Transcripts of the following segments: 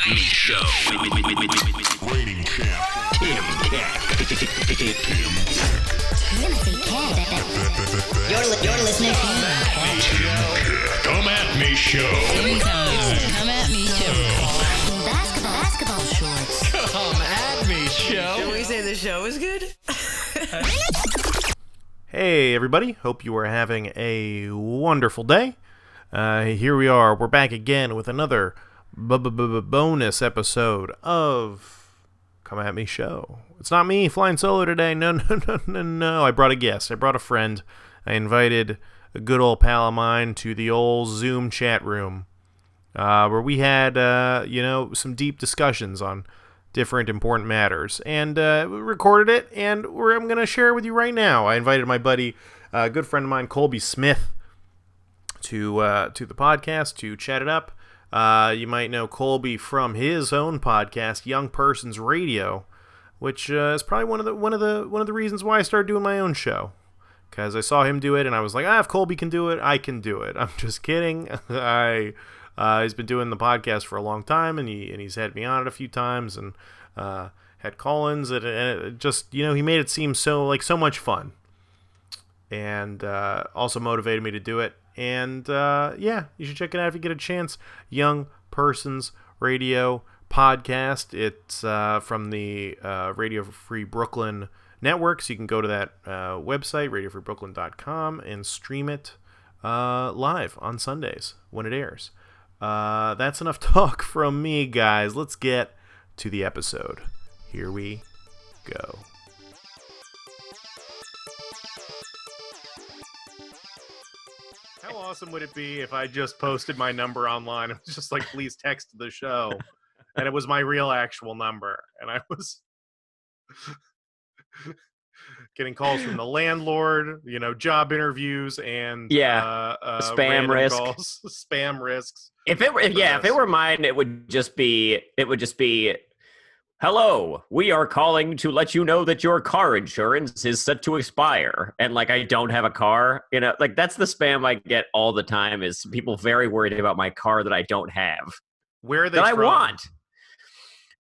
at Me Show. Rating champ. Tim Cat. Timothy Cat. You're listening to Come at Me Show. Come at me, show. Basketball shorts. Come at me, show. Did we say the show is good? Hey everybody, hope you are having a wonderful day. Here we are, we're back again with another bonus episode of Come At Me Show. It's not me flying solo today, no. I brought a guest, I brought a friend. I invited a good old pal of mine to the old Zoom chat room, where we had, some deep discussions on different important matters, and we recorded it, and I'm going to share it with you right now. I invited my buddy, a good friend of mine, Colby Smith, to the podcast to chat it up. You might know Colby from his own podcast, Young Persons Radio, which is probably one of the reasons why I started doing my own show, because I saw him do it, and I was like, if Colby can do it, I can do it. I'm just kidding. He's been doing the podcast for a long time, and he's had me on it a few times, and had call-ins, and it just, he made it seem so much fun, and also motivated me to do it. And you should check it out if you get a chance. Young Persons Radio podcast. It's from the Radio Free Brooklyn network, so you can go to that website, radiofreebrooklyn.com, and stream it live on Sundays when it airs. That's enough talk from me, guys. Let's get to the episode. Here we go. How awesome would it be if I just posted my number online? It was just like, please text the show. And it was my real actual number. And I was getting calls from the landlord, job interviews, and spam risk. Calls, spam risks. If it were mine, it would just be, hello, we are calling to let you know that your car insurance is set to expire. And I don't have a car, that's the spam I get all the time, is people very worried about my car that I don't have. Where are they that from? I want.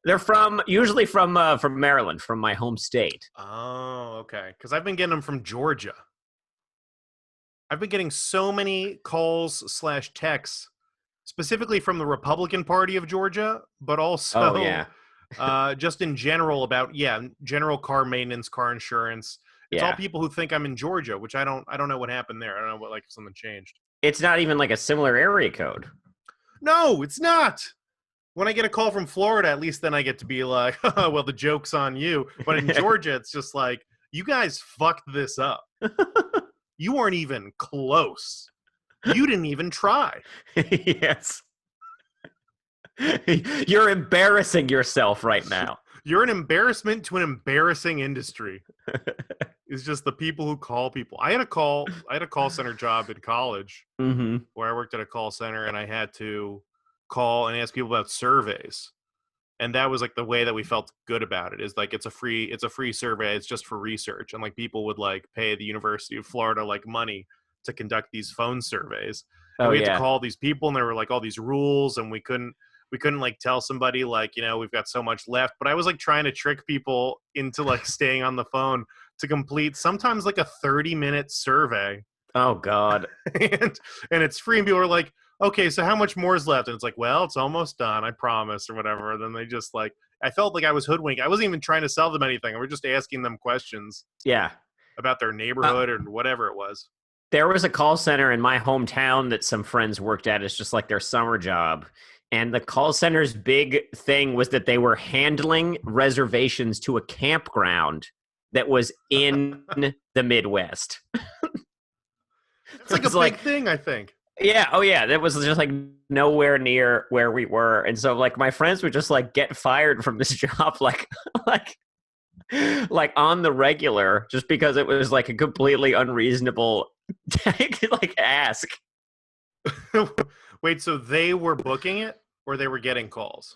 They're usually from Maryland, from my home state. Oh, okay. Because I've been getting them from Georgia. I've been getting so many calls / texts, specifically from the Republican Party of Georgia, but also just in general about general car maintenance, car insurance. It's all people who think I'm in Georgia, which I don't know what happened there. I don't know if something changed. It's not even a similar area code. No, it's not. When I get a call from Florida, at least then I get to be like, well, the joke's on you. But in Georgia, it's just like, you guys fucked this up. You weren't even close. You didn't even try. Yes. You're embarrassing yourself right now. You're an embarrassment to an embarrassing industry. It's just the people who call people. I had a call center job in college, where I worked at a call center, and I had to call and ask people about surveys, and that was the way that we felt good about it, is it's a free survey. It's just for research, and people would pay the University of Florida money to conduct these phone surveys. And we had to call these people, and there were all these rules, and we couldn't tell somebody we've got so much left. But I was trying to trick people into staying on the phone to complete sometimes a 30-minute survey. Oh God. and it's free, and people are like, okay, so how much more is left? And it's well, it's almost done, I promise, or whatever. And then they just I felt like I was hoodwinked. I wasn't even trying to sell them anything. We were just asking them questions. Yeah. About their neighborhood or whatever it was. There was a call center in my hometown that some friends worked at. It's just their summer job. And the call center's big thing was that they were handling reservations to a campground that was in the Midwest. It's a big thing, I think. Yeah. Oh, yeah. That was just nowhere near where we were. And so my friends would just get fired from this job, on the regular, just because it was a completely unreasonable ask. Wait, so they were booking it, or they were getting calls?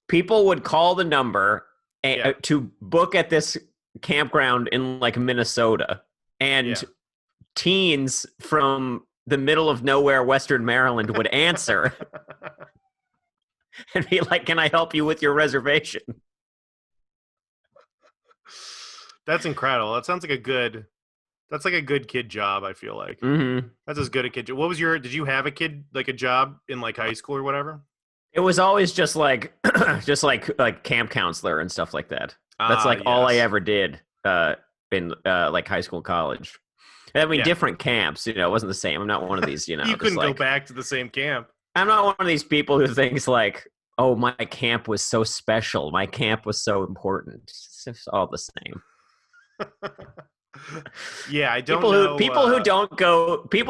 People would call the number to book at this campground in Minnesota, and teens from the middle of nowhere, Western Maryland, would answer and be like, "Can I help you with your reservation?" That's incredible. That sounds like a good. That's like a good kid job. I feel like Mm-hmm. that's as good a kid. What was your? Did you have a kid like a job in like high school or whatever? It was always just like, just like camp counselor and stuff like that. That's like all I Yes. ever did in like high school, college. I mean, Yeah. different camps. It wasn't the same. I'm not one of these. You just couldn't go like, back to the same camp. I'm not one of these people who thinks like, oh, my camp was so special. My camp was so important. It's all the same. Yeah, I don't People know. who people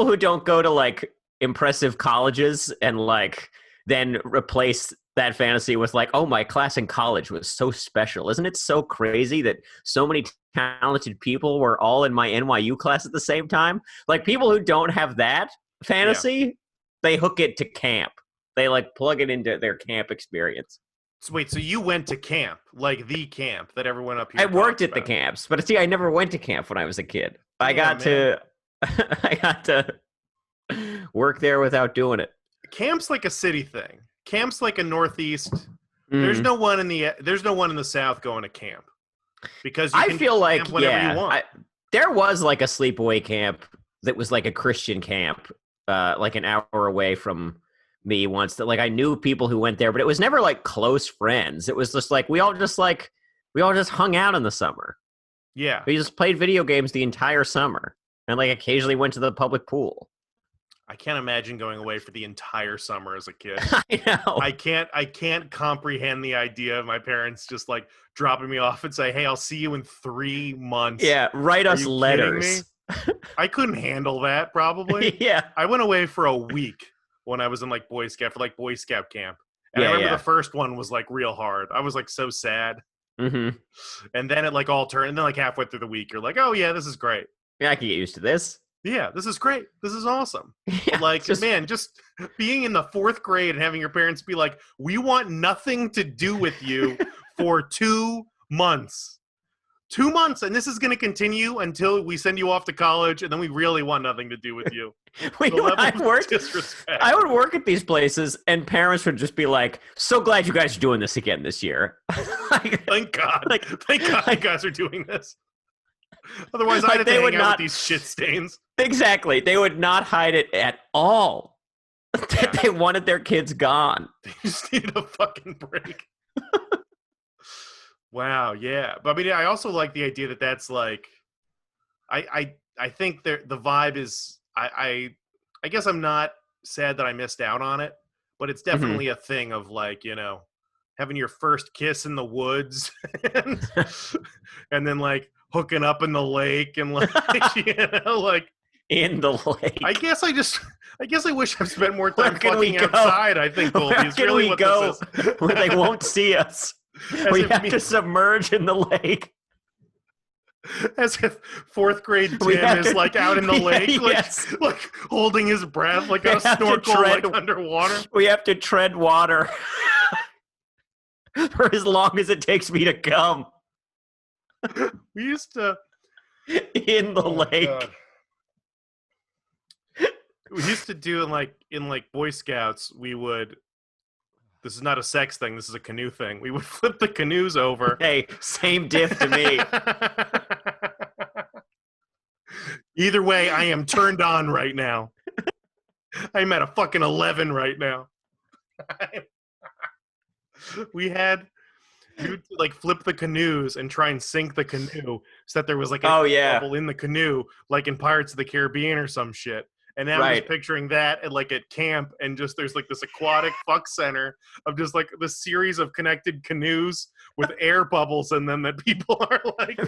who don't go to like impressive colleges and like then replace that fantasy with like, oh, my class in college was so special. Isn't it so crazy that so many talented people were all in my NYU class at the same time? Like people who don't have that fantasy, they hook it to camp. They like plug it into their camp experience. So wait, so you went to camp, like the camp that everyone up here? I worked talks at the about. camps, but see, I never went to camp when I was a kid. I got man. to, I got to work there without doing it. Camp's like a city thing. Camp's like a Northeast. There's Mm. no one in the South going to camp because you I can feel like camp whenever you want. there was like a sleepaway camp that was like a Christian camp, like an hour away from me once. That like I knew people who went there, but it was never like close friends. It was just like we all just hung out in the summer. Yeah, We just played video games the entire summer, and like occasionally went to the public pool. I can't imagine going away for the entire summer as a kid. I know. I can't comprehend the idea of my parents just like dropping me off and say, "Hey, I'll see you in 3 months." Yeah, write Are us you letters. kidding me? I couldn't handle that probably. Yeah. I went away for a week when I was in like Boy Scout camp. And I Yeah, remember yeah. the first one was like real hard. I was like so sad. Mm-hmm. And then it like all turned, and then like halfway through the week, you're like, "Oh yeah, this is great. Yeah, I can get used to this. Yeah, this is great. This is awesome." Yeah, Like, just- man, just being in the 4th grade and having your parents be like, "We want nothing to do with you for 2 months. 2 months, and this is going to continue until we send you off to college, and then we really want nothing to do with you." When The level I of worked, disrespect. I would work at these places, and parents would just be like, "So glad you guys are doing this again this year." Like, Thank God. Like- Thank God you guys are doing this. Otherwise, Like, I'd have to they hang would out not- with these shit stains. exactly, they would not hide it at all. Yeah. They wanted their kids gone. They just needed a fucking break. Wow, yeah. But I mean, I also like the idea that that's like, I think the vibe is, I guess I'm not sad that I missed out on it, but it's definitely a thing of like, having your first kiss in the woods and then like hooking up in the lake and like, like, In the lake. I guess I wish I've spent more time Where can we fucking go? outside. I think Colby Where is can really we what go this is. where they won't see us? As We if have me- to submerge in the lake. As if 4th grade We Tim have is to- like out in the Yeah, lake, like, yes. like holding his breath, like We a have to snorkel, tread- like underwater. We have to tread water for as long as it takes me to come We used to in the oh, lake. God. We used to do in Boy Scouts. We would. This is not a sex thing. This is a canoe thing. We would flip the canoes over. Hey, same diff to me. Either way, I am turned on right now. I'm at a fucking 11 right now. We would like flip the canoes and try and sink the canoe so that there was like a Oh, yeah. bubble in the canoe, like in Pirates of the Caribbean or some shit. And now I'm Right. just picturing that at like at camp, and just there's like this aquatic fuck center of just like this series of connected canoes with air bubbles in them that people are like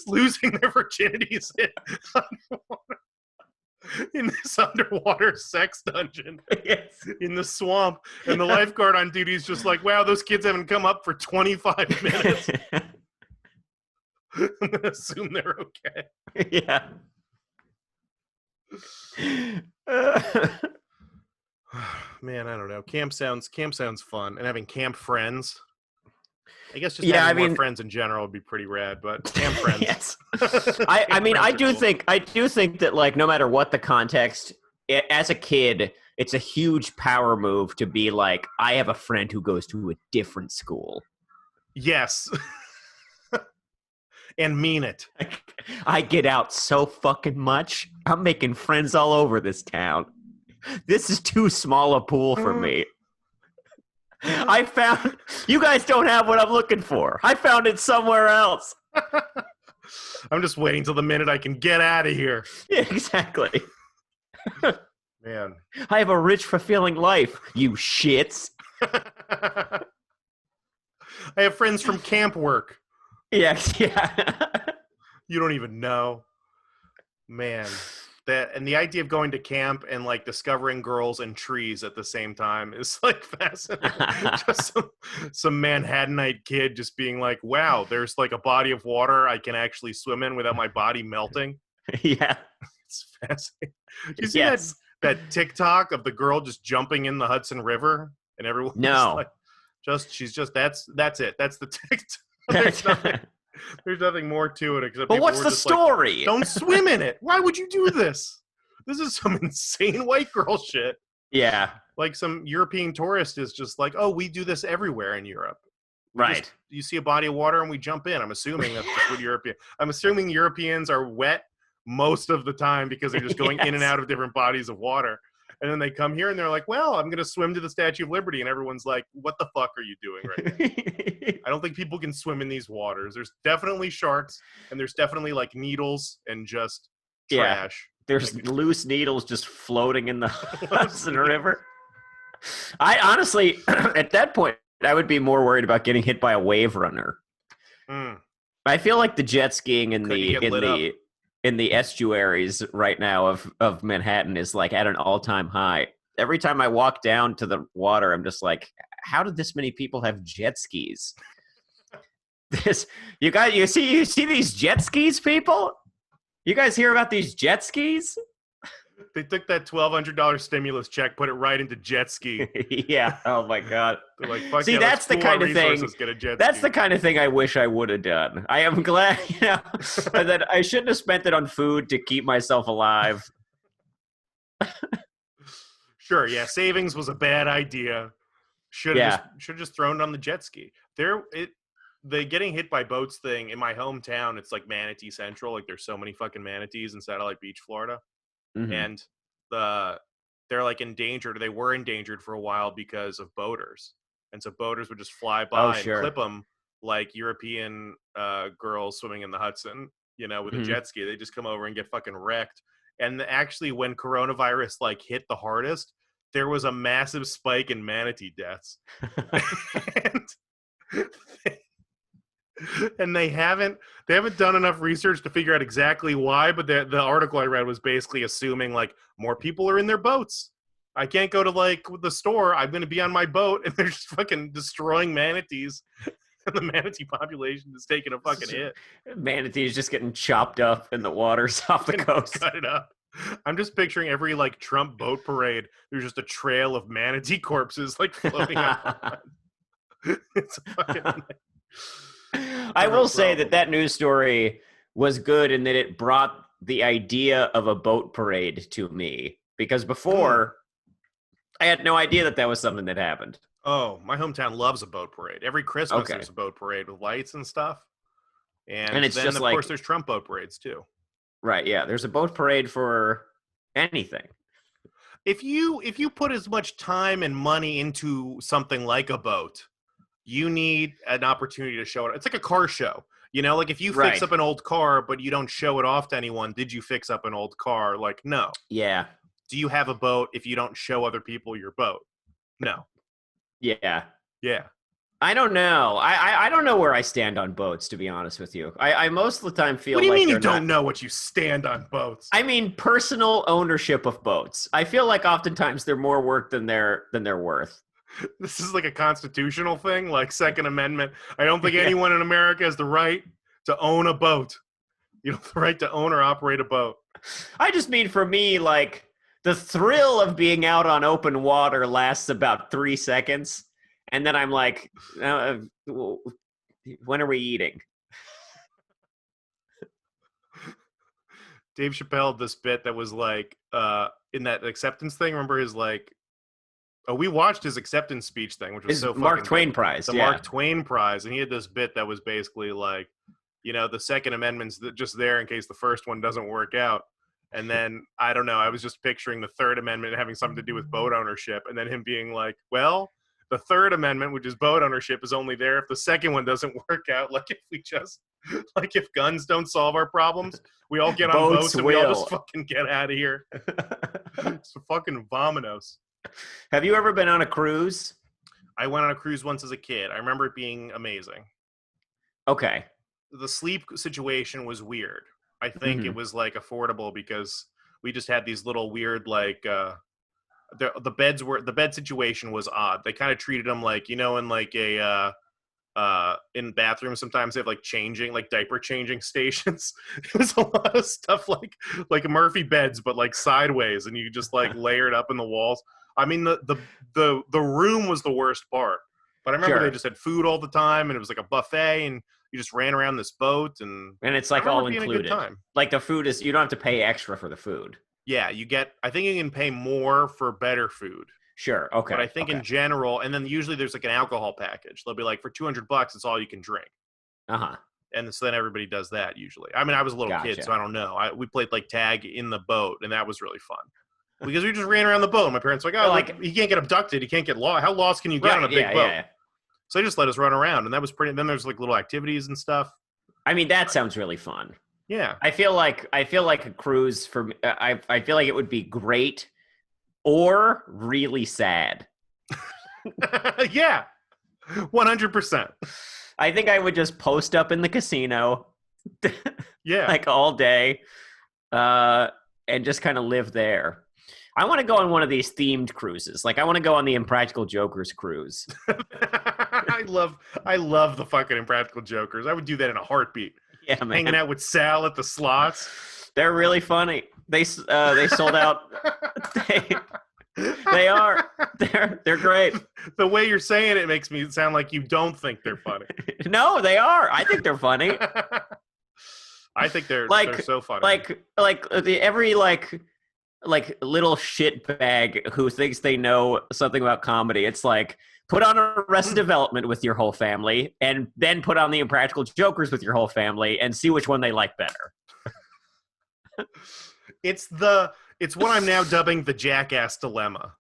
losing their virginities in this underwater sex dungeon Yes. in the swamp. And the lifeguard on duty is just like, "Wow, those kids haven't come up for 25 minutes." I'm gonna assume they're okay. Yeah. Man, I don't know. Camp sounds fun, and having camp friends. I guess just Yeah, having I more mean- friends in general would be pretty rad. But camp friends. Yes. Camp I mean, friends I are do cool. think that like no matter what the context, as a kid, it's a huge power move to be like, I have a friend who goes to a different school. Yes. And mean it. I get out so fucking much. I'm making friends all over this town. This is too small a pool for me. I found you guys don't have what I'm looking for. I found it somewhere else. I'm just waiting till the minute I can get out of here. Yeah, exactly. Man. I have a rich, fulfilling life, you shits. I have friends from camp work. Yeah. You don't even know. Man. And the idea of going to camp and like discovering girls and trees at the same time is like fascinating. Just some Manhattanite kid just being like, wow, there's like a body of water I can actually swim in without my body melting. Yeah. It's fascinating. Do you see that TikTok of the girl just jumping in the Hudson River and everyone she's just that's it. That's the TikTok. There's nothing more to it except. But what's the story? Like, don't swim in it. Why would you do this? This is some insane white girl shit. Yeah. Like some European tourist is just like, oh, we do this everywhere in Europe. Right. You see a body of water and we jump in. I'm assuming that's just what I'm assuming Europeans are wet most of the time because they're just going in and out of different bodies of water. And then they come here and they're like, well, I'm going to swim to the Statue of Liberty. And everyone's like, what the fuck are you doing right now? I don't think people can swim in these waters. There's definitely sharks and there's definitely like needles and just trash. There's loose needles just floating in the Hudson River. I honestly, at that point, I would be more worried about getting hit by a wave runner. I feel like the jet skiing in the estuaries right now of Manhattan is like at an all-time high. Every time I walk down to the water, I'm just like, how did this many people have jet skis? You see these jet skis, people? You guys hear about these jet skis? They took that $1,200 stimulus check, put it right into jet ski. Yeah. Oh my God. They're like, fuck see, yeah, that's the kind of thing. That's the kind of thing I wish I would have done. I am glad, that I shouldn't have spent it on food to keep myself alive. Sure. Yeah. Savings was a bad idea. Should have just thrown it on the jet ski. The getting hit by boats thing in my hometown, it's like Manatee Central. Like there's so many fucking manatees in Satellite Beach, Florida. Mm-hmm. And they're like endangered. They were endangered for a while because of boaters. And so boaters would just fly by and clip them like European girls swimming in the Hudson, with a jet ski. They just come over and get fucking wrecked. And actually when coronavirus like hit the hardest, there was a massive spike in manatee deaths. And they haven't done enough research to figure out exactly why, but the article I read was basically assuming like more people are in their boats. I can't go to like the store. I'm going to be on my boat and they're just fucking destroying manatees. And the manatee population is taking a fucking hit. Manatees just getting chopped up in the waters off the coast. Cut it up. I'm just picturing every like Trump boat parade. There's just a trail of manatee corpses like floating up. It's fucking. I will say that news story was good in that it brought the idea of a boat parade to me. Because before, I had no idea that was something that happened. Oh, my hometown loves a boat parade. Every Christmas there's a boat parade with lights and stuff. And it's then, just of course, there's Trump boat parades, too. Right, yeah. There's a boat parade for anything. If you put as much time and money into something like a boat, you need an opportunity to show it. It's like a car show. Like if you fix up an old car, but you don't show it off to anyone, did you fix up an old car? Like, no. Yeah. Do you have a boat if you don't show other people your boat? No. Yeah. Yeah. I don't know. I don't know where I stand on boats, to be honest with you. I most of the time feel like... What do you mean you don't know what you stand on boats? I mean personal ownership of boats. I feel like oftentimes they're more work than they're worth. This is like a constitutional thing, like Second Amendment. I don't think anyone in America has the right to own a boat. You don't have the right to own or operate a boat. I just mean for me, like, the thrill of being out on open water lasts about 3 seconds. And then I'm like, when are we eating? Dave Chappelle had this bit that was like, in that acceptance thing. Remember his like. Oh, we watched his acceptance speech thing, which was His so Mark fucking Twain good. Prize. The yeah. Mark Twain Prize, and he had this bit that was basically like, the Second Amendment's just there in case the first one doesn't work out. And then I don't know, I was just picturing the Third Amendment having something to do with boat ownership, and then him being like, well, the Third Amendment, which is boat ownership, is only there if the second one doesn't work out. Like if guns don't solve our problems, we all get on boats and we all just fucking get out of here. It's fucking vominos. Have you ever been on a cruise? I went on a cruise once as a kid. I remember it being amazing. Okay. The sleep situation was weird. I think it was like affordable because we just had these little weird like the bed situation was odd. They kind of treated them like, in like a in bathrooms sometimes they have like diaper changing stations. It was a lot of stuff like Murphy beds but like sideways, and you just like layer it up in the walls. I mean the room was the worst part. But I remember they just had food all the time, and it was like a buffet, and you just ran around this boat, and it's like all included. A good time. Like the food is, you don't have to pay extra for the food. Yeah, I think you can pay more for better food. Sure, okay. But I think in general, and then usually there's like an alcohol package. They'll be like, for $200, it's all you can drink. Uh-huh. And so then everybody does that usually. I mean, I was a little kid, so I don't know. We played like tag in the boat, and that was really fun. Because we just ran around the boat, and my parents were like, oh, you can't get abducted, you can't get lost. How lost can you get on a big boat? Yeah. So they just let us run around, and that was pretty. Then there's like little activities and stuff. I mean, that sounds really fun. Yeah, I feel like a cruise for me. I feel like it would be great or really sad. Yeah, 100%. I think I would just post up in the casino. Yeah, like all day, and just kind of live there. I want to go on one of these themed cruises. Like I want to go on the Impractical Jokers cruise. I love the fucking Impractical Jokers. I would do that in a heartbeat. Yeah, man. Hanging out with Sal at the slots. They're really funny. They sold out. They are. They're great. The way you're saying it makes me sound like you don't think they're funny. No, they are. I think they're funny. I think they're so funny. Every little shit bag who thinks they know something about comedy. It's like, put on Arrested Development with your whole family, and then put on the Impractical Jokers with your whole family, and see which one they like better. It's what I'm now dubbing the jackass dilemma,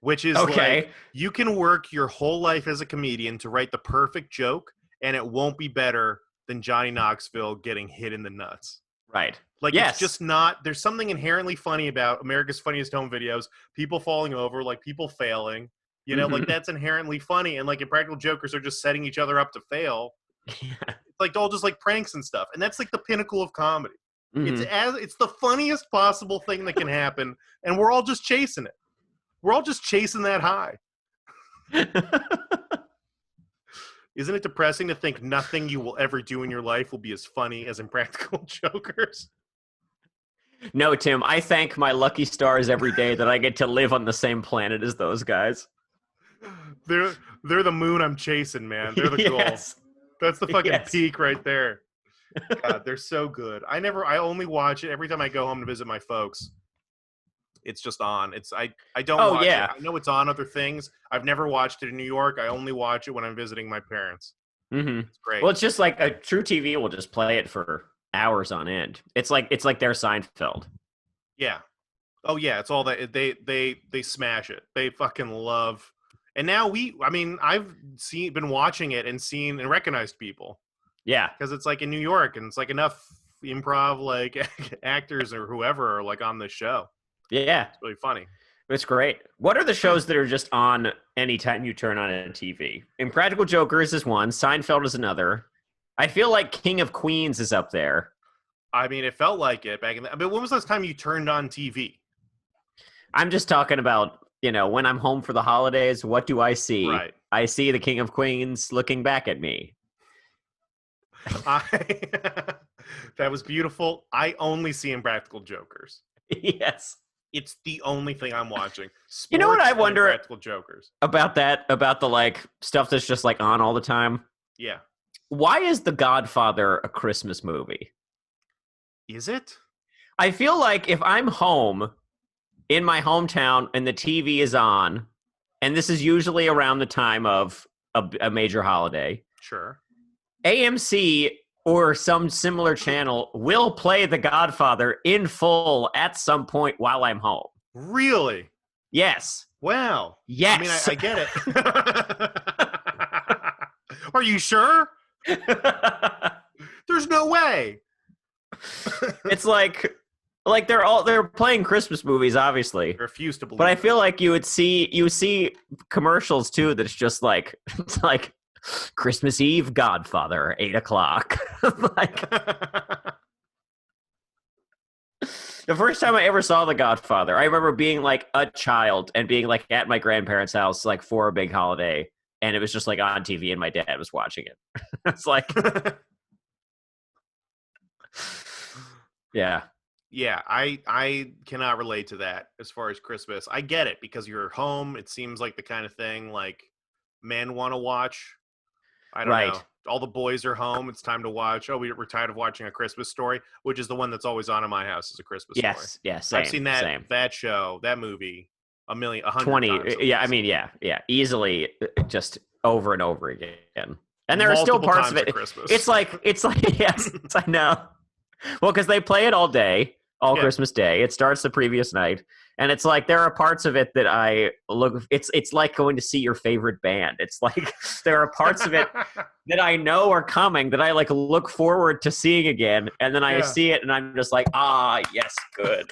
which is like, you can work your whole life as a comedian to write the perfect joke, and it won't be better than Johnny Knoxville getting hit in the nuts. Right. Like, it's just not, there's something inherently funny about America's Funniest Home Videos, people falling over, like people failing, like that's inherently funny. And like Impractical Jokers are just setting each other up to fail. Yeah. It's like all just like pranks and stuff. And that's like the pinnacle of comedy. Mm-hmm. It's the funniest possible thing that can happen. And we're all just chasing it. We're all just chasing that high. Isn't it depressing to think nothing you will ever do in your life will be as funny as Impractical Jokers? No, Tim, I thank my lucky stars every day that I get to live on the same planet as those guys. They're the moon I'm chasing, man. They're the goal. That's the fucking peak right there. God, they're so good. I only watch it every time I go home to visit my folks. It's just on. I don't watch it. I know it's on other things. I've never watched it in New York. I only watch it when I'm visiting my parents. Mm-hmm. It's great. Well, it's just like a True TV will just play it for hours on end. It's like their Seinfeld. Yeah. Oh yeah, it's all that they smash it. They fucking love. And now I've been watching it and seen and recognized people. Yeah. Because it's like in New York, and it's like enough improv like actors or whoever are like on the show. Yeah. It's really funny. It's great. What are the shows that are just on anytime you turn on a TV? Impractical Jokers is one. Seinfeld is another. I feel like King of Queens is up there. I mean, it felt like it back in but when was the last time you turned on TV? I'm just talking about, when I'm home for the holidays, what do I see? Right. I see the King of Queens looking back at me. That was beautiful. I only see Impractical Jokers. Yes. It's the only thing I'm watching. Sports, you know what I wonder Impractical Jokers. About the stuff that's just like on all the time? Yeah. Why is The Godfather a Christmas movie? Is it? I feel like if I'm home in my hometown and the TV is on, and this is usually around the time of a major holiday, Sure. AMC or some similar channel will play The Godfather in full at some point while I'm home. Really? Yes. Wow. Yes. I mean, I get it. Are you sure? There's no way. It's like they're playing Christmas movies, obviously. I refuse to believe. But I feel like you see commercials too that's just like it's like Christmas Eve Godfather 8:00. Like the first time I ever saw The Godfather, I remember being like a child and being like at my grandparents' house like for a big holiday, and it was just like on TV and my dad was watching it. It's like yeah. Yeah, I cannot relate to that as far as Christmas. I get it because you're home. It seems like the kind of thing like men want to watch. I don't know. All the boys are home. It's time to watch. Oh, we're tired of watching A Christmas Story, which is the one that's always on in my house is A Christmas Story. Yes, same. I've seen that show, that movie, 100 times. Yeah, I mean, yeah, easily, just over and over again. And there are still Multiple parts of times it. at Christmas. It's like yes, I know. Well, because they play it all day, Christmas Day. It starts the previous night, and it's like there are parts of it that I look. It's like going to see your favorite band. It's like there are parts of it that I know are coming that I like look forward to seeing again, and then I see it, and I'm just like, yes, good.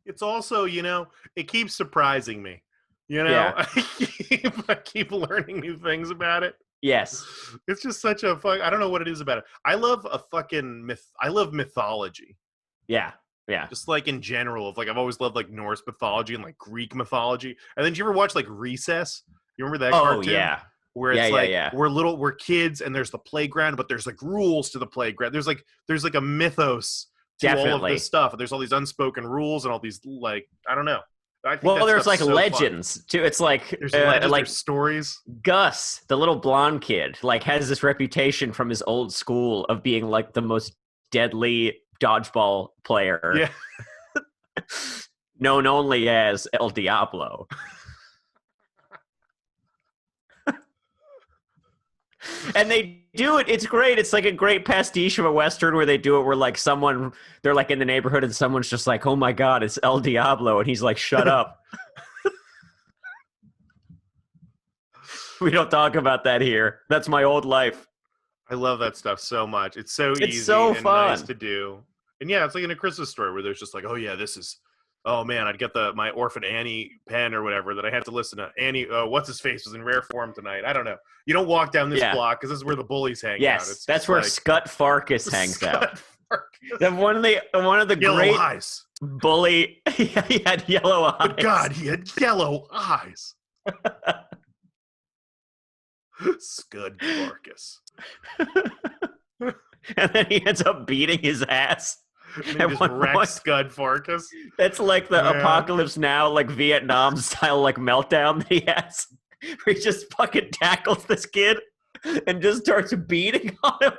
It's also, it keeps surprising me. I keep learning new things about it. Yes. It's just such a fun. I don't know what it is about it. I love a fucking I love mythology. Yeah. Just like in general, I've always loved like Norse mythology and like Greek mythology. And then did you ever watch like Recess? You remember that cartoon? Oh yeah. Where it's we're kids and there's the playground, but there's like rules to the playground. There's like a mythos to all of this stuff. And there's all these unspoken rules and all these like I don't know. I think there's like legends too. It's like there's legends, there's stories. Gus, the little blonde kid, like has this reputation from his old school of being like the most deadly dodgeball player. Yeah. Known only as El Diablo. And they do it. It's great. It's like a great pastiche of a Western where they do it where like they're like in the neighborhood and someone's just like, oh my God, it's El Diablo. And he's like, shut up. We don't talk about that here. That's my old life. I love that stuff so much. It's so easy so and fun. Nice to do. And yeah, it's like in A Christmas Story where there's just like, oh yeah, oh man, I'd get my Orphan Annie pen or whatever that I had to listen to. Annie, what's his face was in rare form tonight. I don't know. You don't walk down this block because this is where the bullies hang out. Yes, that's where Scut Farkus hangs out. Farkus. One of the yellow great eyes. Bully. He had yellow eyes. But God, he had yellow eyes. Scud Farkus. And then he ends up beating his ass. And he just wrecks Scud Farkus. That's like the Apocalypse Now, like Vietnam style, like meltdown that he has. Where he just fucking tackles this kid and just starts beating on him.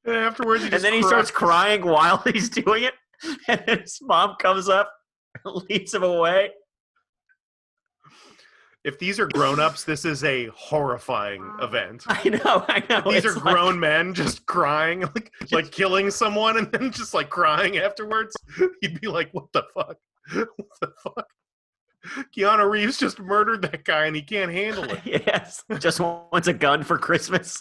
And afterwards, he starts crying while he's doing it. And then his mom comes up and leads him away. If these are grown-ups, this is a horrifying event. I know. These are grown men just crying, like killing someone and then just like crying afterwards. You'd be like, what the fuck? What the fuck? Keanu Reeves just murdered that guy and he can't handle it. Yes. Just wants a gun for Christmas.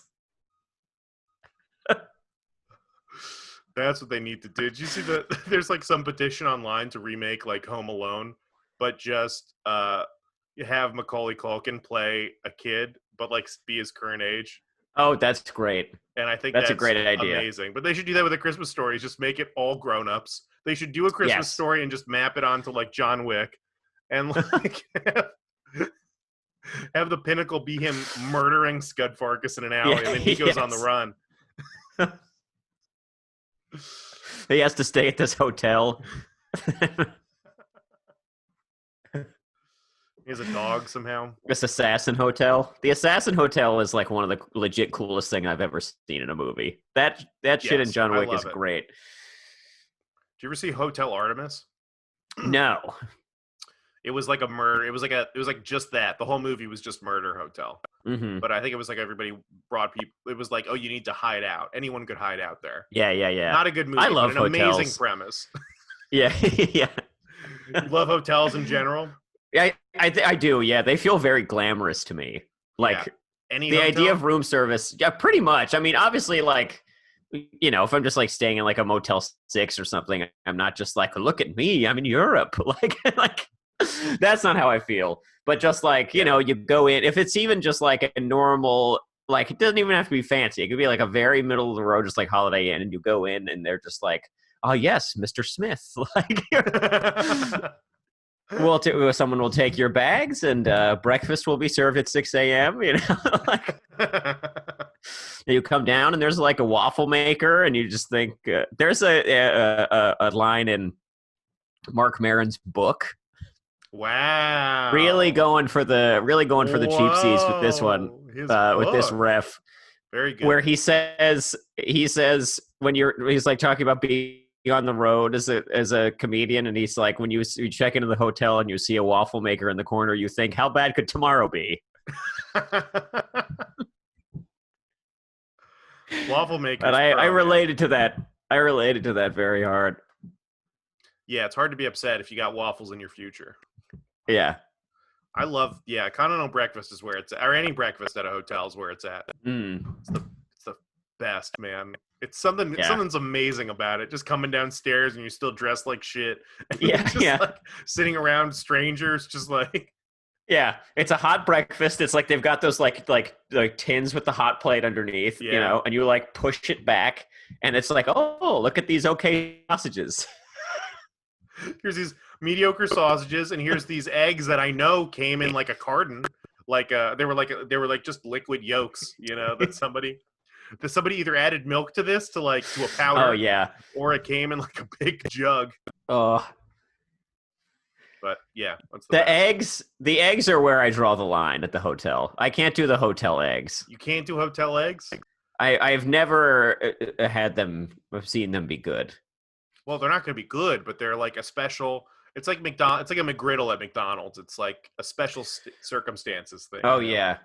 That's what they need to do. Did you see there's like some petition online to remake like Home Alone, but just you have Macaulay Culkin play a kid, but like be his current age. Oh, that's great. And I think that's a great idea. Amazing. But they should do that with A Christmas Story. Just make it all grown-ups. They should do A Christmas Story and just map it onto like John Wick, and like have the pinnacle be him murdering Scud Farkus in an alley, and then he goes on the run. He has to stay at this hotel. He has a dog somehow. This Assassin Hotel. The Assassin Hotel is like one of the legit coolest thing I've ever seen in a movie. That shit in John Wick is great. Did you ever see Hotel Artemis? No. It was like a murder. It was like just that. The whole movie was just murder hotel. Mm-hmm. But I think it was like everybody brought people. It was like, oh, you need to hide out. Anyone could hide out there. Yeah. Not a good movie. I love but an hotels. amazing premise. Yeah, yeah. You love hotels in general. Yeah, I do. Yeah, they feel very glamorous to me. Like Any the hotel? idea of room service. Yeah, pretty much. I mean, obviously, like, you know, if I'm just like staying in like a Motel 6 or something, I'm not just like, look at me, I'm in Europe. Like that's not how I feel. But just like, you know, you go in, if it's even just like a normal, like, it doesn't even have to be fancy. It could be like a very middle of the road, just like Holiday Inn, and you go in and they're just like, oh yes, Mr. Smith. Like, someone will take your bags and breakfast will be served at 6 a.m. You know, like you come down and there's like a waffle maker and you just think there's a line in Mark Maron's book. Wow. Really going for the cheap seats with this one, with this ref. Very good. Where he says when he's like talking about being on the road as a comedian, and he's like, when you check into the hotel and you see a waffle maker in the corner, you think, how bad could tomorrow be? Waffle maker. And I related to that. I related to that very hard. Yeah, it's hard to be upset if you got waffles in your future. Yeah. I love, continental breakfast is where it's at, or any breakfast at a hotel is where it's at. It's the best, man. It's something's amazing about it. Just coming downstairs and you're still dressed like shit. Like sitting around strangers, just like. Yeah, it's a hot breakfast. It's like they've got those like tins with the hot plate underneath, you know, and you like push it back, and it's like, oh, look at these okay sausages. Here's these mediocre sausages, and here's these eggs that I know came in like a carton, like they were like just liquid yolks, you know, that somebody either added milk to a powder, oh yeah, or it came in like a big jug. Oh, but yeah, the eggs are where I draw the line at the hotel. I can't do the hotel eggs. You can't do hotel eggs? I've never I've seen them be good. Well, they're not going to be good, but they're like a special. It's like It's like a McGriddle at McDonald's. It's like a special circumstances thing. Oh yeah,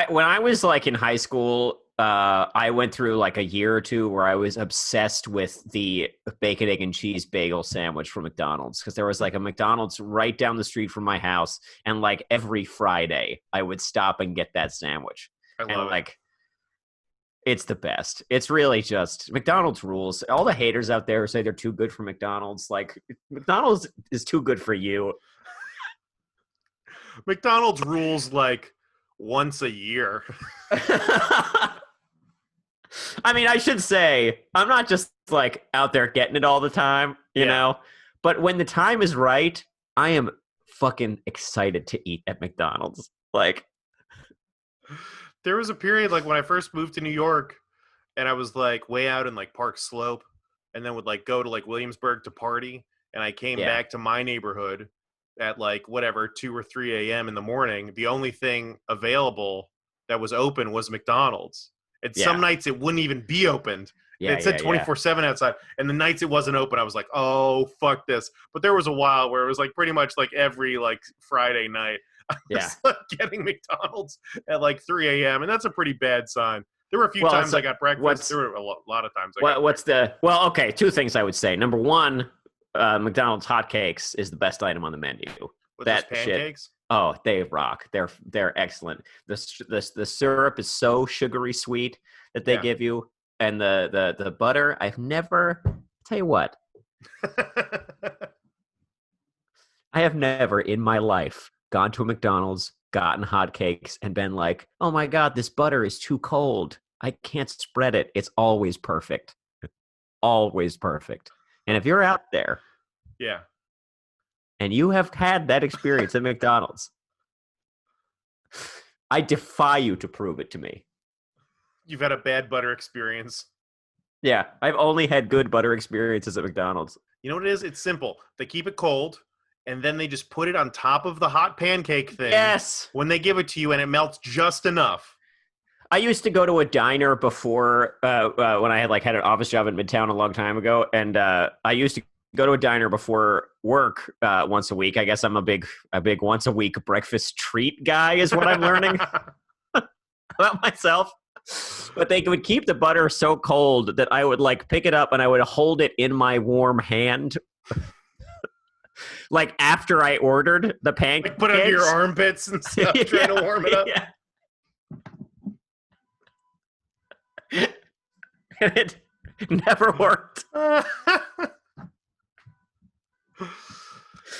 when I was like in high school, I went through like a year or two where I was obsessed with the bacon, egg, and cheese bagel sandwich from McDonald's, because there was like a McDonald's right down the street from my house, and like every Friday I would stop and get that sandwich. I love it. It's the best. It's really just McDonald's rules. All the haters out there who say they're too good for McDonald's, like, McDonald's is too good for you. McDonald's rules like once a year. I mean, I should say, I'm not just like out there getting it all the time, you know, but when the time is right, I am fucking excited to eat at McDonald's. Like, there was a period like when I first moved to New York, and I was like way out in like Park Slope, and then would like go to like Williamsburg to party, and I came back to my neighborhood at like whatever 2 or 3 a.m. in the morning. The only thing available that was open was McDonald's. And some nights it wouldn't even be opened. It said 24/7 outside, and the nights it wasn't open, I was like, oh fuck this. But there was a while where it was like pretty much like every like Friday night I was like getting McDonald's at like 3 a.m. and that's a pretty bad sign. There were a few times I got breakfast. There were a lot of times I got breakfast. Okay, two things I would say. Number one, McDonald's hotcakes is the best item on the menu. With those pancakes? Shit, oh, they rock. They're excellent. The syrup is so sugary sweet that they give you, and the butter. Tell you what, I have never in my life gone to a McDonald's, gotten hotcakes, and been like, oh my God, this butter is too cold. I can't spread it. It's always perfect. Always perfect. And if you're out there and you have had that experience at McDonald's, I defy you to prove it to me. You've had a bad butter experience. Yeah, I've only had good butter experiences at McDonald's. You know what it is? It's simple. They keep it cold, and then they just put it on top of the hot pancake thing. Yes. When they give it to you, and it melts just enough. I used to go to a diner before when I had an office job in Midtown a long time ago, and I used to go to a diner before work once a week. I guess I'm a big once a week breakfast treat guy is what I'm learning about myself. But they would keep the butter so cold that I would like pick it up and I would hold it in my warm hand. Like after I ordered the pancakes. Like put it under your armpits and stuff, trying to warm it up. Yeah. And it never worked.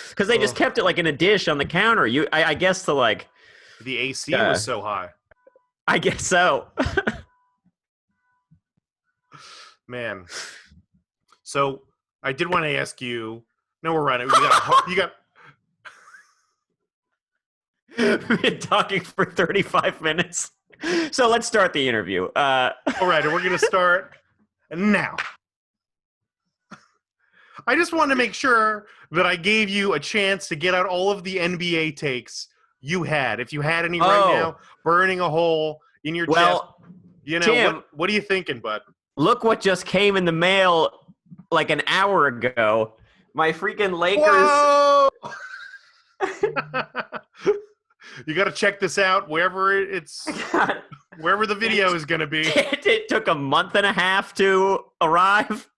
Because they just kept it like in a dish on the counter. I guess the AC was so high. I guess so. Man. So I did want to ask you. No, we're running. You got. We've been talking for 35 minutes. So let's start the interview. All right, and we're going to start now. I just wanted to make sure that I gave you a chance to get out all of the NBA takes you had. If you had any right now, burning a hole in your chest. You know, Tim, what are you thinking, bud? Look what just came in the mail like an hour ago. My freaking Lakers. Whoa! You got to check this out wherever wherever the video is going to be. It took a month and a half to arrive.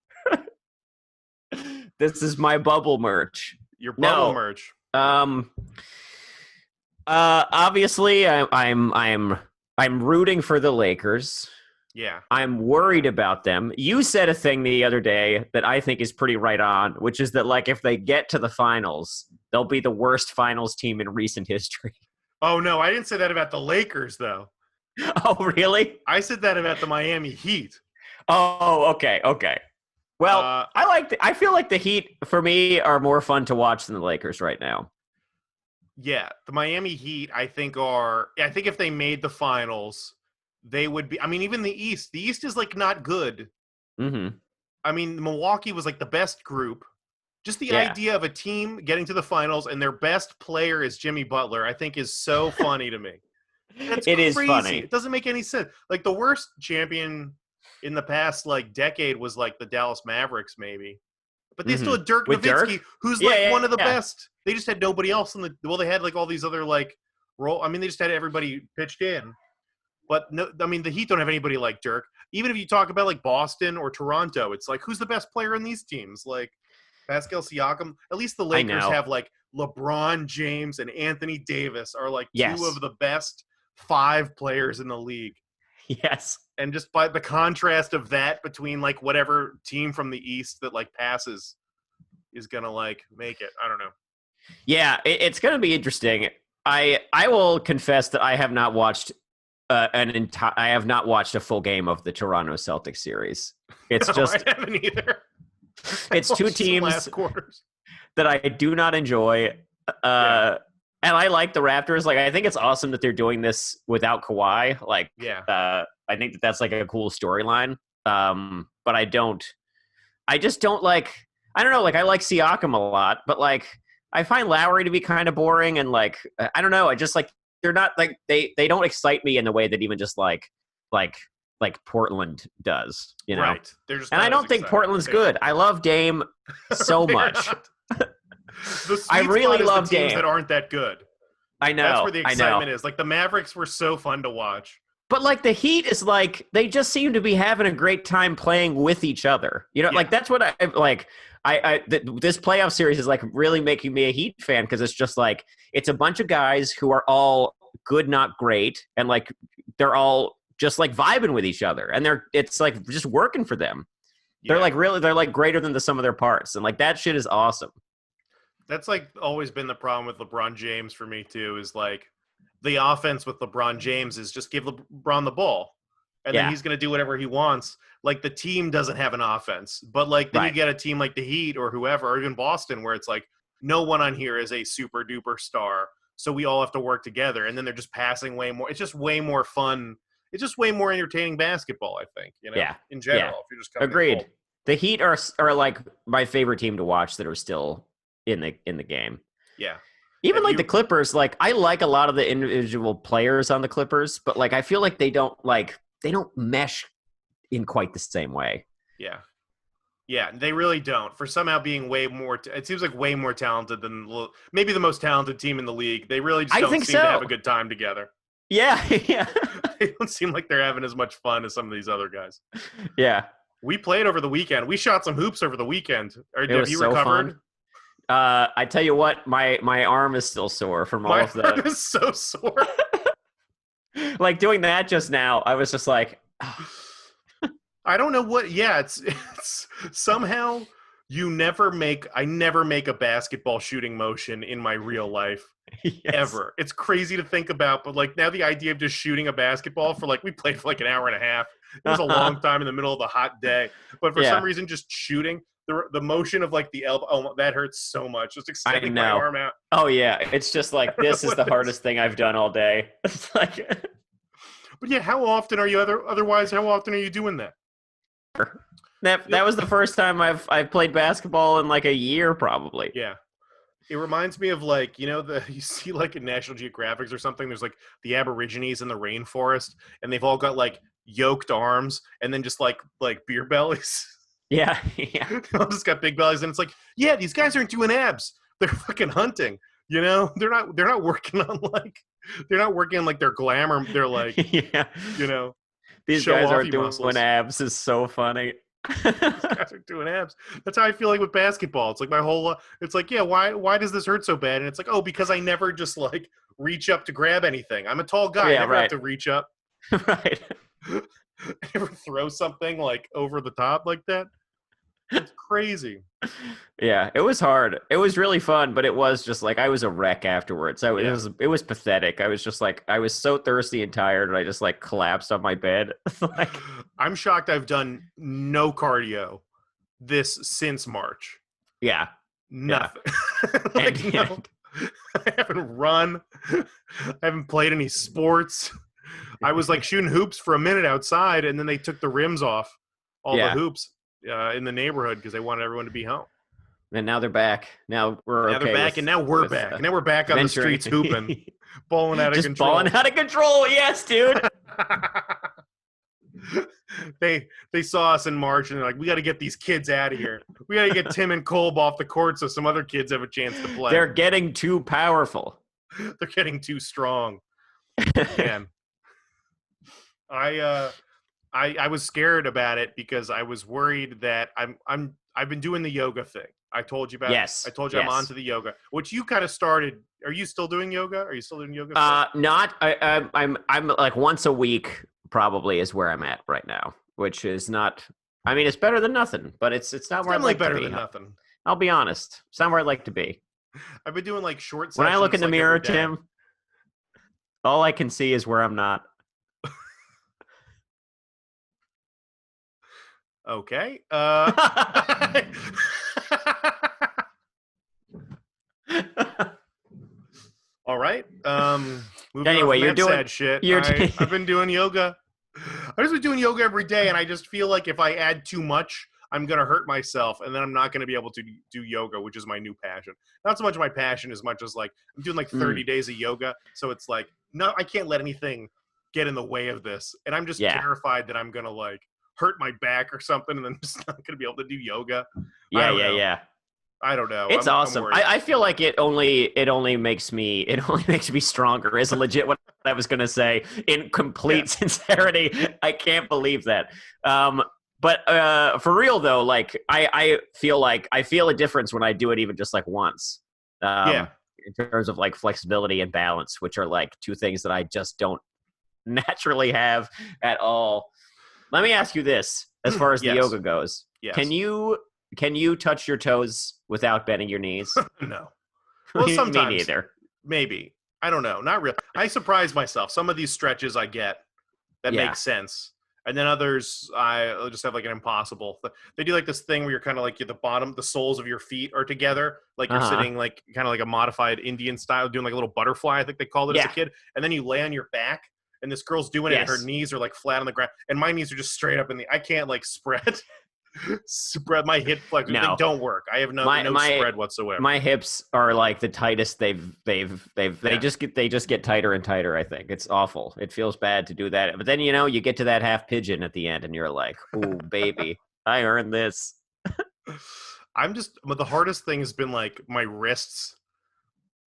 This is my bubble merch. Your bubble merch. Obviously, I'm rooting for the Lakers. Yeah. I'm worried about them. You said a thing the other day that I think is pretty right on, which is that like if they get to the finals, they'll be the worst finals team in recent history. Oh no, I didn't say that about the Lakers though. Oh really? I said that about the Miami Heat. Oh, okay. Well, I feel like the Heat for me are more fun to watch than the Lakers right now. Yeah, the Miami Heat I think if they made the finals, they would be. I mean, even the East is like not good. Mm-hmm. I mean, Milwaukee was like the best group. Just the idea of a team getting to the finals and their best player is Jimmy Butler, I think is so funny to me. That's crazy. Is funny. It doesn't make any sense. Like the worst champion in the past like decade was like the Dallas Mavericks, maybe. But they still had Dirk Nowitzki, who's like one of the best. They just had nobody else in the. Well, they had like all these other like role. I mean, they just had everybody pitched in. But no, I mean, the Heat don't have anybody like Dirk. Even if you talk about like Boston or Toronto, it's like who's the best player in these teams? Like Pascal Siakam. At least the Lakers have like LeBron James and Anthony Davis are like two of the best 5 players in the league. Yes. And just by the contrast of that between like whatever team from the East that like passes is gonna like make it. I don't know. Yeah, it's gonna be interesting. I will confess that I have not watched I have not watched a full game of the Toronto Celtics series. It's just I haven't either. It's two teams last quarters that I do not enjoy. And I like the Raptors. Like, I think it's awesome that they're doing this without Kawhi. Like, I think that that's like a cool storyline. But I just don't like, I don't know. Like, I like Siakam a lot, but like, I find Lowry to be kind of boring. And like, I don't know. I just like, they're not like, they don't excite me in the way that even just like Portland does, you know? Right. They're just and I don't think Portland's good. I love Dame so much. I really love teams Dame. that aren't that good. I know. That's where the excitement is. Like the Mavericks were so fun to watch. But like the Heat is like, they just seem to be having a great time playing with each other. You know, like that's what I like. This playoff series is like really making me a Heat fan because it's just like, it's a bunch of guys who are all good, not great. And like, they're all just like vibing with each other. And it's like just working for them. Yeah. They're like greater than the sum of their parts. And like that shit is awesome. That's like always been the problem with LeBron James for me too, is like the offense with LeBron James is just give LeBron the ball and then he's going to do whatever he wants. Like the team doesn't have an offense, but like then you get a team like the Heat or whoever, or even Boston, where it's like no one on here is a super duper star. So we all have to work together. And then they're just passing way more. It's just way more fun. It's just way more entertaining basketball, I think, you know, in general. If you're just agreed. The Heat are like my favorite team to watch that are still in the game. Yeah. Even like the Clippers, like I like a lot of the individual players on the Clippers, but like I feel like they don't mesh in quite the same way. Yeah. Yeah, they really don't. For somehow being way more, it seems like way more talented than maybe the most talented team in the league. They really just I don't think seem to have so. a good time together. Yeah, yeah, They don't seem like they're having as much fun as some of these other guys. yeah. We played over the weekend. We shot some hoops over the weekend. It Have was you so recovered? fun. I tell you what, my arm is still sore from all My of arm the is so sore. like doing that just now. I was just like, I don't know what. Yeah, it's somehow I never make a basketball shooting motion in my real life. yes. Ever. It's crazy to think about, but like now the idea of just shooting a basketball for like we played for like an hour and a half. It was a long time in the middle of a hot day, but for some Yeah. reason, just shooting the motion of like the elbow. Oh, that hurts so much. Just I extending my know. arm out. Oh yeah, it's just like don't know this is what the it is. hardest thing I've done all day. It's like But yeah, how often are you otherwise? How often are you doing that? that was the first time I've played basketball in like a year probably. Yeah. It reminds me of like, you see like in National Geographics or something, there's like the Aborigines in the rainforest and they've all got like yoked arms and then just like beer bellies. Yeah, yeah. They all just got big bellies and it's like, yeah, these guys aren't doing abs. They're fucking hunting. They're not working on like their glamour. They're like, Yeah. These show guys are offy doing muscles. abs is so funny. These guys are doing abs. That's how I feel like with basketball. It's like my whole. It's like, yeah, why does this hurt so bad? And it's like, oh, because I never just like reach up to grab anything. I'm a tall guy. Yeah, I never right. have to reach up. Right. I never throw something like over the top like that. It's crazy. Yeah, it was hard. It was really fun, but it was just like I was a wreck afterwards. So Yeah. it was pathetic. I was just like I was so thirsty and tired, and I just like collapsed on my bed. Like, I'm shocked I've done no cardio since March. yeah, Nothing. And- No. I haven't run. I haven't played any sports. I was like shooting hoops for a minute outside, and then they took the rims off all Yeah. the hoops in the neighborhood because they wanted everyone to be home. and now they're back. Now we're Now okay they're back, with- and now we're with, back. Now we're back on the venturing- streets hooping, balling out of just control. balling out of control. Yes, dude. They saw us in March and they're like, we got to get these kids out of here. We got to get Tim and Kolb off the court so some other kids have a chance to play. They're getting too powerful. They're getting too strong. Man, I was scared about it because I was worried that I've been doing the yoga thing. I told you about. Yes, I told you I'm yes. onto the yoga, which you kind of started. Are you still doing yoga? Are you still doing yoga? Not. I'm like once a week probably is where I'm at right now, which is not. I mean, it's better than nothing, but it's not It's where I'd definitely like better to be. than nothing. I'll be honest. It's not where I'd like to be. I've been doing like short. When I look in sessions, the like, mirror, every day. Tim, all I can see is where I'm not. Okay. All right. Moving Anyway, on from you're that doing- sad shit. you're I've been doing yoga. I've just been doing yoga every day, and I just feel like if I add too much, I'm gonna hurt myself, and then I'm not gonna be able to do yoga, which is my new passion. Not so much my passion as much as like I'm doing like 30 days of yoga, so it's like no, I can't let anything get in the way of this, and I'm just Yeah. terrified that I'm gonna like hurt my back or something, and then just not gonna be able to do yoga. I Yeah, don't know. yeah. I don't know. It's I'm awesome. worried. I feel like it only makes me stronger. Is legit what I was gonna say. In complete sincerity, I can't believe that. But for real though, like I feel a difference when I do it even just like once. Yeah. In terms of like flexibility and balance, which are like two things that I just don't naturally have at all. Let me ask you this: as far as the Yes. yoga goes, Yes. can you touch your toes without bending your knees? No. Well, Me sometimes. neither. Maybe. I don't know. Not real. I surprise myself. Some of these stretches I get that Yeah. make sense. And then others, I just have like an impossible. They do like this thing where you're kind of like the bottom, the soles of your feet are together. Like you're Uh-huh. sitting like kind of like a modified Indian style, doing like a little butterfly, I think they called it as Yeah. a kid. And then you lay on your back and this girl's doing it and her Yes. knees are like flat on the ground. And my knees are just straight up in the, I can't like spread my hip flexors. No. They don't work. I have no spread whatsoever. My hips are like the tightest they Yeah. just get tighter and tighter. I think it's awful. It feels bad to do that, but then you get to that half pigeon at the end, and you're like, "Ooh, baby, I earned this." The hardest thing has been like my wrists,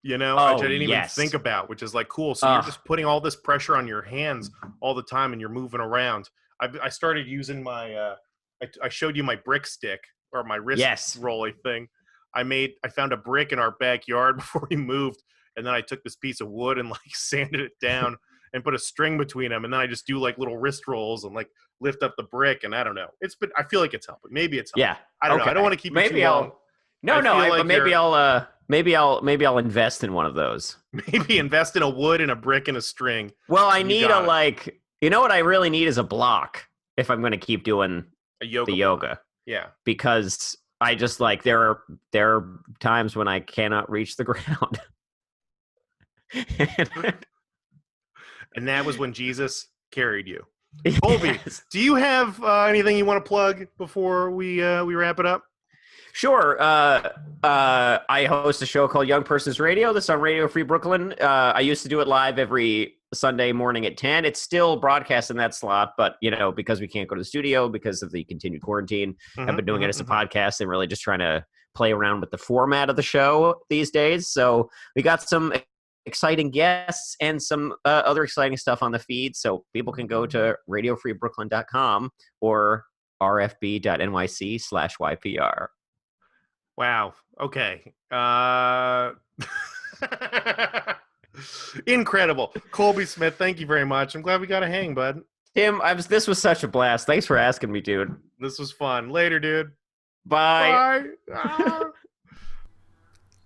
which Oh, I didn't even yes. think about, which is like cool. So you're just putting all this pressure on your hands all the time and you're moving around. I started using my, I showed you my brick stick or my wrist Yes. rolly thing. I found a brick in our backyard before we moved. And then I took this piece of wood and like sanded it down and put a string between them. And then I just do like little wrist rolls and like lift up the brick. And I don't know. I feel like it's helping. Maybe it's helping. Yeah. I don't know. I don't want to keep it too long. Maybe I'll invest in one of those. Maybe invest in a wood and a brick and a string. Well, I need what I really need is a block if I'm going to keep doing A yoga. the yoga, Yeah. because I just like there are times when I cannot reach the ground. And that was when Jesus carried you. Colby, Yes. do you have anything you want to plug before we wrap it up? Sure. I host a show called Young Persons Radio. That's on Radio Free Brooklyn. I used to do it live every Sunday morning at 10. It's still broadcast in that slot, but because we can't go to the studio because of the continued quarantine, I've been doing it as a podcast and really just trying to play around with the format of the show these days. So we got some exciting guests and some other exciting stuff on the feed. So people can go to radiofreebrooklyn.com or rfb.nyc/YPR. Wow. Okay. Incredible. Colby Smith, thank you very much. I'm glad we got a hang, bud. Tim, this was such a blast. Thanks for asking me, dude. This was fun. Later, dude. Bye. Bye. Ah.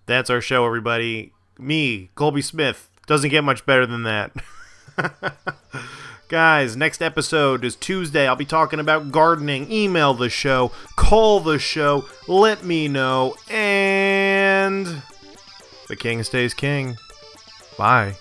That's our show, everybody. Me, Colby Smith. Doesn't get much better than that. Guys, next episode is Tuesday. I'll be talking about gardening. Email the show. Call the show. Let me know. And the king stays king. Bye.